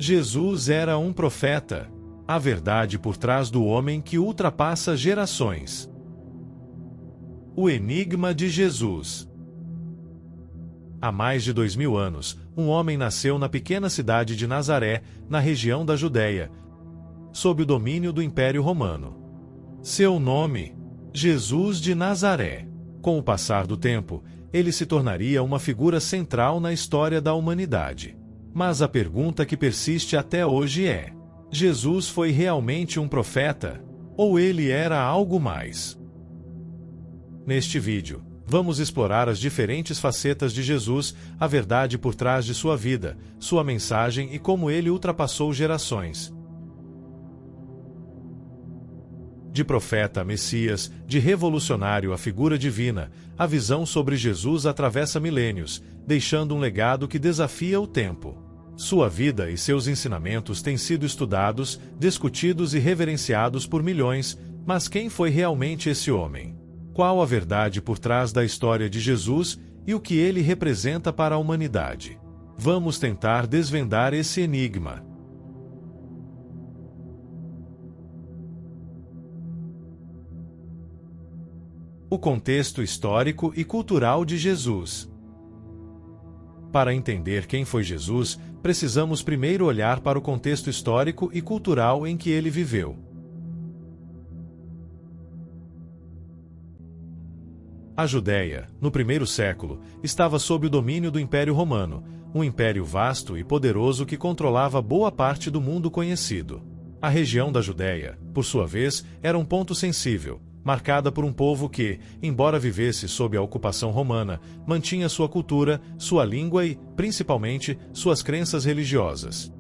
Jesus era um profeta. A verdade por trás do homem que ultrapassa gerações. O enigma de Jesus. Há mais de 2000 anos, um homem nasceu na pequena cidade de Nazaré, na região da Judéia, sob o domínio do Império Romano. Seu nome: Jesus de Nazaré. Com o passar do tempo, ele se tornaria uma figura central na história da humanidade. Mas a pergunta que persiste até hoje é: Jesus foi realmente um profeta? Ou ele era algo mais? Neste vídeo, vamos explorar as diferentes facetas de Jesus, a verdade por trás de sua vida, sua mensagem e como ele ultrapassou gerações. De profeta a Messias, de revolucionário a figura divina, a visão sobre Jesus atravessa milênios, deixando um legado que desafia o tempo. Sua vida e seus ensinamentos têm sido estudados, discutidos e reverenciados por milhões, mas quem foi realmente esse homem? Qual a verdade por trás da história de Jesus e o que ele representa para a humanidade? Vamos tentar desvendar esse enigma. O contexto histórico e cultural de Jesus. Para entender quem foi Jesus, precisamos primeiro olhar para o contexto histórico e cultural em que ele viveu. A Judéia, no primeiro século, estava sob o domínio do Império Romano, um império vasto e poderoso que controlava boa parte do mundo conhecido. A região da Judéia, por sua vez, era um ponto sensível, marcada por um povo que, embora vivesse sob a ocupação romana, mantinha sua cultura, sua língua e, principalmente, suas crenças religiosas.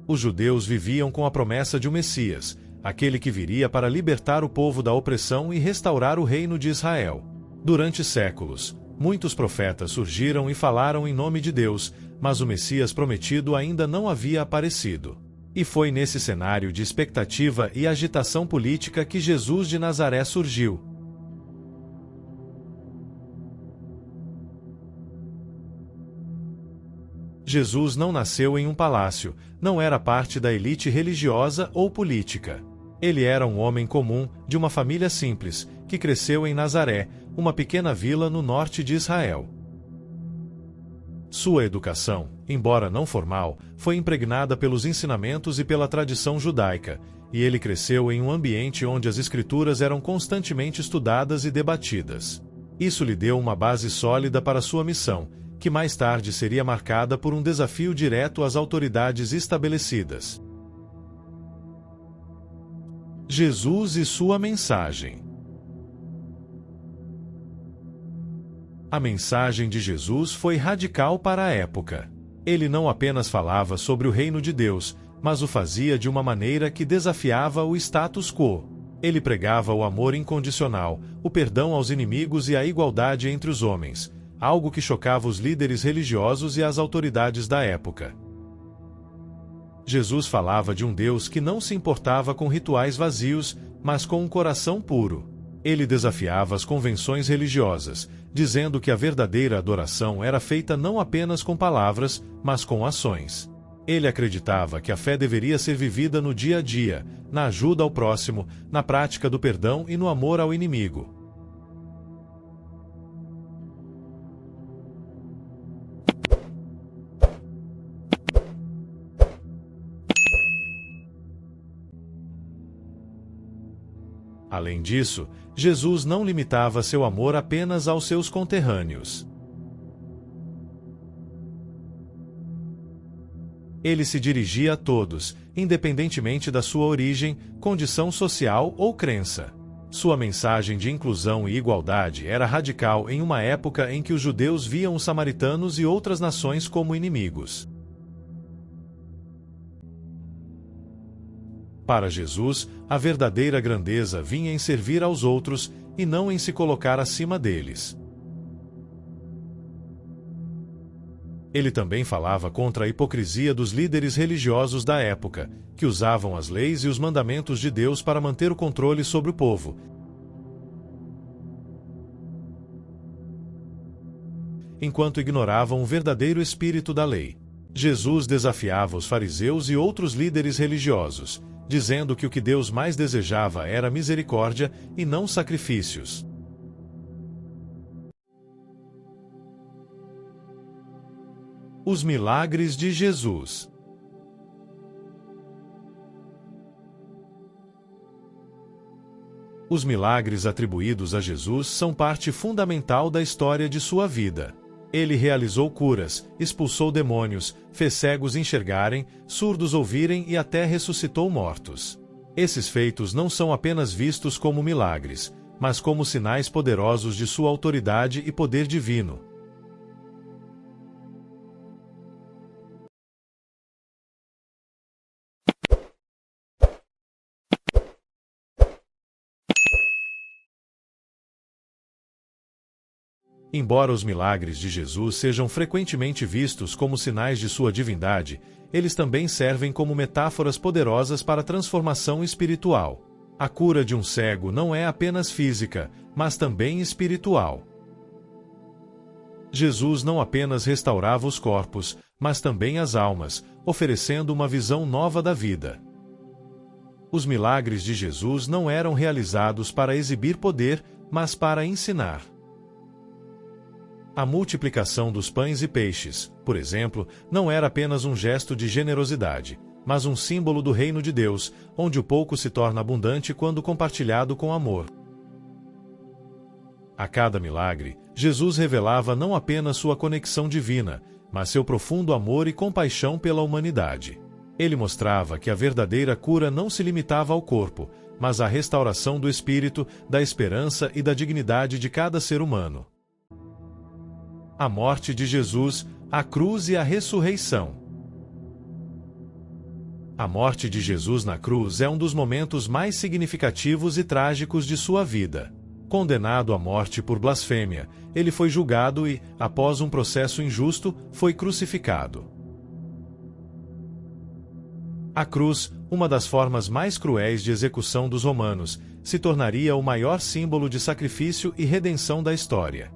Os judeus viviam com a promessa de um Messias, aquele que viria para libertar o povo da opressão e restaurar o reino de Israel. Durante séculos, muitos profetas surgiram e falaram em nome de Deus, mas o Messias prometido ainda não havia aparecido. E foi nesse cenário de expectativa e agitação política que Jesus de Nazaré surgiu. Jesus não nasceu em um palácio, não era parte da elite religiosa ou política. Ele era um homem comum, de uma família simples, que cresceu em Nazaré, uma pequena vila no norte de Israel. Sua educação, embora não formal, foi impregnada pelos ensinamentos e pela tradição judaica, e ele cresceu em um ambiente onde as escrituras eram constantemente estudadas e debatidas. Isso lhe deu uma base sólida para sua missão, que mais tarde seria marcada por um desafio direto às autoridades estabelecidas. Jesus e sua mensagem. A mensagem de Jesus foi radical para a época. Ele não apenas falava sobre o reino de Deus, mas o fazia de uma maneira que desafiava o status quo. Ele pregava o amor incondicional, o perdão aos inimigos e a igualdade entre os homens, algo que chocava os líderes religiosos e as autoridades da época. Jesus falava de um Deus que não se importava com rituais vazios, mas com um coração puro. Ele desafiava as convenções religiosas, dizendo que a verdadeira adoração era feita não apenas com palavras, mas com ações. Ele acreditava que a fé deveria ser vivida no dia a dia, na ajuda ao próximo, na prática do perdão e no amor ao inimigo. Além disso, Jesus não limitava seu amor apenas aos seus conterrâneos. Ele se dirigia a todos, independentemente da sua origem, condição social ou crença. Sua mensagem de inclusão e igualdade era radical em uma época em que os judeus viam os samaritanos e outras nações como inimigos. Para Jesus, a verdadeira grandeza vinha em servir aos outros e não em se colocar acima deles. Ele também falava contra a hipocrisia dos líderes religiosos da época, que usavam as leis e os mandamentos de Deus para manter o controle sobre o povo. enquanto ignoravam o verdadeiro espírito da lei. Jesus desafiava os fariseus e outros líderes religiosos, dizendo que o que Deus mais desejava era misericórdia e não sacrifícios. Os milagres de Jesus. Os milagres atribuídos a Jesus são parte fundamental da história de sua vida. Ele realizou curas, expulsou demônios, fez cegos enxergarem, surdos ouvirem e até ressuscitou mortos. Esses feitos não são apenas vistos como milagres, mas como sinais poderosos de sua autoridade e poder divino. Embora os milagres de Jesus sejam frequentemente vistos como sinais de sua divindade, eles também servem como metáforas poderosas para a transformação espiritual. A cura de um cego não é apenas física, mas também espiritual. Jesus não apenas restaurava os corpos, mas também as almas, oferecendo uma visão nova da vida. Os milagres de Jesus não eram realizados para exibir poder, mas para ensinar. A multiplicação dos pães e peixes, por exemplo, não era apenas um gesto de generosidade, mas um símbolo do reino de Deus, onde o pouco se torna abundante quando compartilhado com amor. A cada milagre, Jesus revelava não apenas sua conexão divina, mas seu profundo amor e compaixão pela humanidade. Ele mostrava que a verdadeira cura não se limitava ao corpo, mas à restauração do espírito, da esperança e da dignidade de cada ser humano. A morte de Jesus, a cruz e a ressurreição. A morte de Jesus na cruz é um dos momentos mais significativos e trágicos de sua vida. Condenado à morte por blasfêmia, ele foi julgado e, após um processo injusto, foi crucificado. A cruz, uma das formas mais cruéis de execução dos romanos, se tornaria o maior símbolo de sacrifício e redenção da história.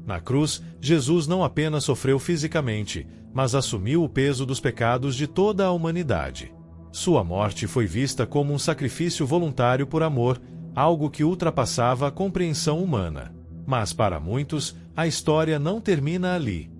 Na cruz, Jesus não apenas sofreu fisicamente, mas assumiu o peso dos pecados de toda a humanidade. Sua morte foi vista como um sacrifício voluntário por amor, algo que ultrapassava a compreensão humana. Mas para muitos, a história não termina ali.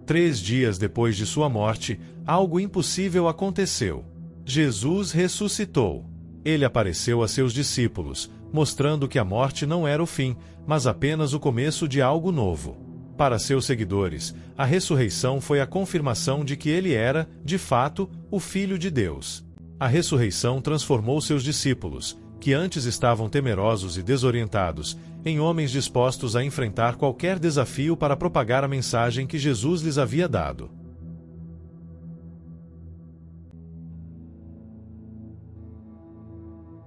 Três dias depois de sua morte, algo impossível aconteceu. Jesus ressuscitou. Ele apareceu a seus discípulos, mostrando que a morte não era o fim, mas apenas o começo de algo novo. Para seus seguidores, a ressurreição foi a confirmação de que ele era, de fato, o Filho de Deus. A ressurreição transformou seus discípulos, que antes estavam temerosos e desorientados, em homens dispostos a enfrentar qualquer desafio para propagar a mensagem que Jesus lhes havia dado.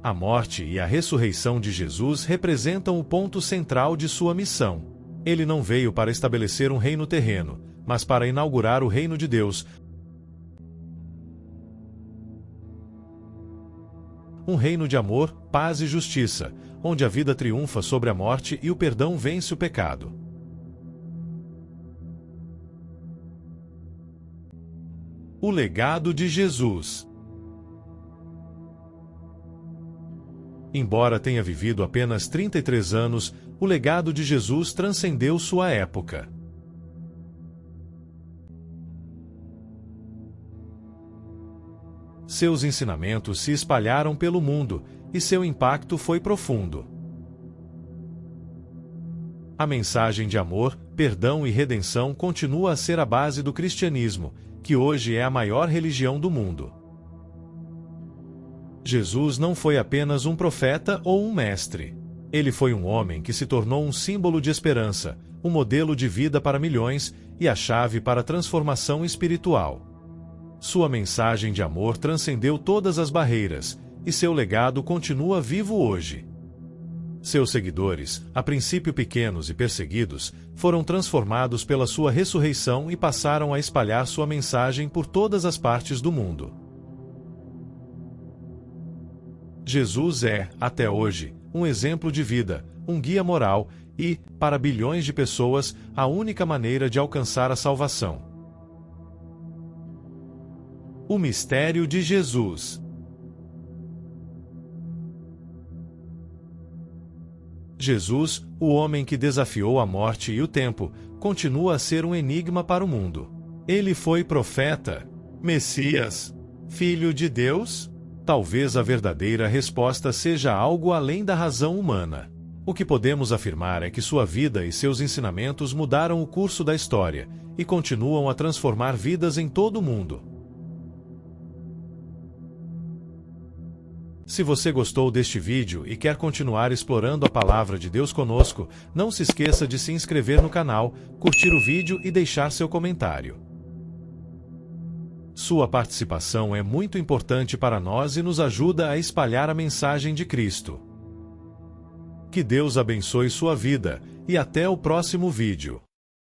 A morte e a ressurreição de Jesus representam o ponto central de sua missão. Ele não veio para estabelecer um reino terreno, mas para inaugurar o reino de Deus. Um reino de amor, paz e justiça, onde a vida triunfa sobre a morte e o perdão vence o pecado. O legado de Jesus. Embora tenha vivido apenas 33 anos, o legado de Jesus transcendeu sua época. Seus ensinamentos se espalharam pelo mundo, e seu impacto foi profundo. A mensagem de amor, perdão e redenção continua a ser a base do cristianismo, que hoje é a maior religião do mundo. Jesus não foi apenas um profeta ou um mestre. Ele foi um homem que se tornou um símbolo de esperança, um modelo de vida para milhões e a chave para a transformação espiritual. Sua mensagem de amor transcendeu todas as barreiras, e seu legado continua vivo hoje. Seus seguidores, a princípio pequenos e perseguidos, foram transformados pela sua ressurreição e passaram a espalhar sua mensagem por todas as partes do mundo. Jesus é, até hoje, um exemplo de vida, um guia moral e, para bilhões de pessoas, a única maneira de alcançar a salvação. O mistério de Jesus. Jesus, o homem que desafiou a morte e o tempo, continua a ser um enigma para o mundo. Ele foi profeta, Messias, Filho de Deus? Talvez a verdadeira resposta seja algo além da razão humana. O que podemos afirmar é que sua vida e seus ensinamentos mudaram o curso da história e continuam a transformar vidas em todo o mundo. Se você gostou deste vídeo e quer continuar explorando a Palavra de Deus conosco, não se esqueça de se inscrever no canal, curtir o vídeo e deixar seu comentário. Sua participação é muito importante para nós e nos ajuda a espalhar a mensagem de Cristo. Que Deus abençoe sua vida, e até o próximo vídeo.